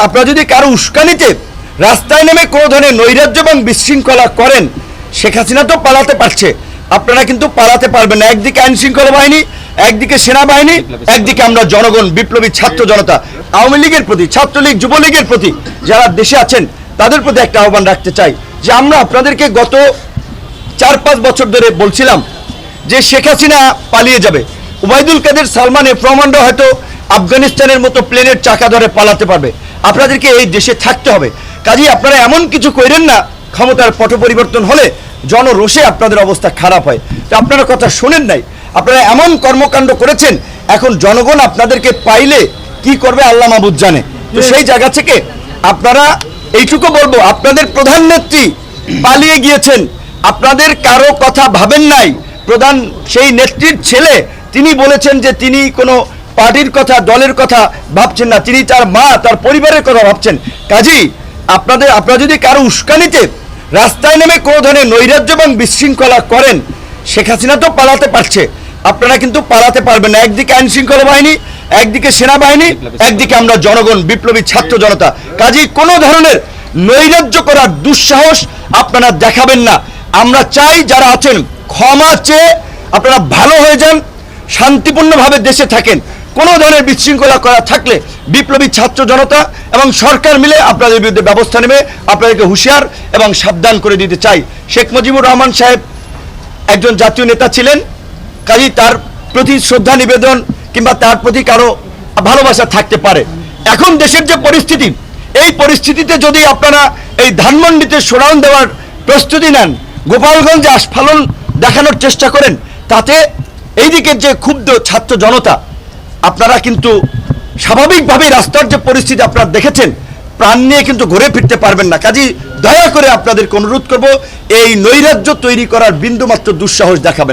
আপনারা যদি কারো উস্কানিতে রাস্তায় নেমে কোনো ধরনের নৈরাজ্য এবং বিশৃঙ্খলা করেন, শেখ হাসিনা তো পালাতে পারছে, আপনারা কিন্তু পালাতে পারবেন না। একদিকে আইন শৃঙ্খলা বাহিনী, একদিকে সেনাবাহিনী, একদিকে আমরা জনগণ, বিপ্লবী ছাত্র জনতা, আওয়ামী লীগের প্রতি, ছাত্রলীগ, যুবলীগের প্রতি যারা দেশে আছেন তাদের প্রতি একটা আহ্বান রাখতে চাই যে আমরা আপনাদেরকে গত 4-5 বছর ধরে বলছিলাম যে শেখ হাসিনা পালিয়ে যাবে, ওবায়দুল কাদের, সালমান এফ রহমানরা হয়তো আফগানিস্তানের মতো প্লেনের চাকা ধরে পালাতে পারবে, আপনাদেরকে এই দেশে থাকতে হবে। কাজেই আপনারা এমন কিছু করেন না ক্ষমতার পট পরিবর্তন হলে জনরোষে আপনাদের অবস্থা খারাপ হয়। তো আপনারা কথা শোনেন নাই, আপনারা এমন কর্মকাণ্ড করেছেন, এখন জনগণ আপনাদেরকে পাইলে কি করবে আল্লাহ মাহবুদ জানে। তো সেই জায়গা থেকে আপনারা এইটুকু বলবো, আপনাদের প্রধান নেত্রী পালিয়ে গিয়েছেন, আপনাদের কারো কথা ভাবেন নাই। প্রধান সেই নেত্রীর ছেলে, তিনি বলেছেন যে তিনি কোনো পার্টির কথা, দলের কথা ভাবছেন না, তিনি তার মা, তার পরিবারের কথা ভাবছেন। কাজেই আপনারা যদি কারো উস্কানিতে রাস্তায় নেমে কোনো ধরনের নৈরাজ্য এবং বিশৃঙ্খলা করেন, শেখ হাসিনা তো পালাতে পারছে, আপনারা কিন্তু পালাতে পারবেন না। একদিকে আইন শৃঙ্খলা বাহিনী, একদিকে সেনাবাহিনী, একদিকে আমরা জনগণ, বিপ্লবী ছাত্র জনতা। কাজেই কোনো ধরনের নৈরাজ্য করার দুঃসাহস আপনারা দেখাবেন না। আমরা চাই যারা আছেন ক্ষমা চেয়ে আপনারা ভালো হয়ে যান, শান্তিপূর্ণভাবে দেশে থাকেন। কোনো ধরনের বিশৃঙ্খলা করা থাকলে বিপ্লবী ছাত্র জনতা এবং সরকার মিলে আপনাদের বিরুদ্ধে ব্যবস্থা নেবে, আপনাদেরকে হুঁশিয়ার এবং সাবধান করে দিতে চাই। শেখ মুজিবুর রহমান সাহেব একজন জাতীয় নেতা ছিলেন, কাজেই তার প্রতি শ্রদ্ধা নিবেদন কিংবা তার প্রতি কারো ভালোবাসা থাকতে পারে। এখন দেশের যে পরিস্থিতি, এই পরিস্থিতিতে যদি আপনারা এই ধানমন্ডিতে শোডাউন দেওয়ার প্রস্তুতি নেন, গোপালগঞ্জে আস্ফালন দেখানোর চেষ্টা করেন, তাতে এইদিকের যে ক্ষুব্ধ ছাত্র জনতা, আপনারা কিন্তু স্বাভাবিকভাবেই রাস্তার যে পরিস্থিতি আপনারা দেখেছেন, প্রাণ নিয়ে কিন্তু ঘুরে ফিরতে পারবেন না। কাজেই দয়া করে আপনাদেরকে অনুরোধ করব, এই নৈরাজ্য তৈরি করার বিন্দুমাত্র দুঃসাহস দেখাবেন।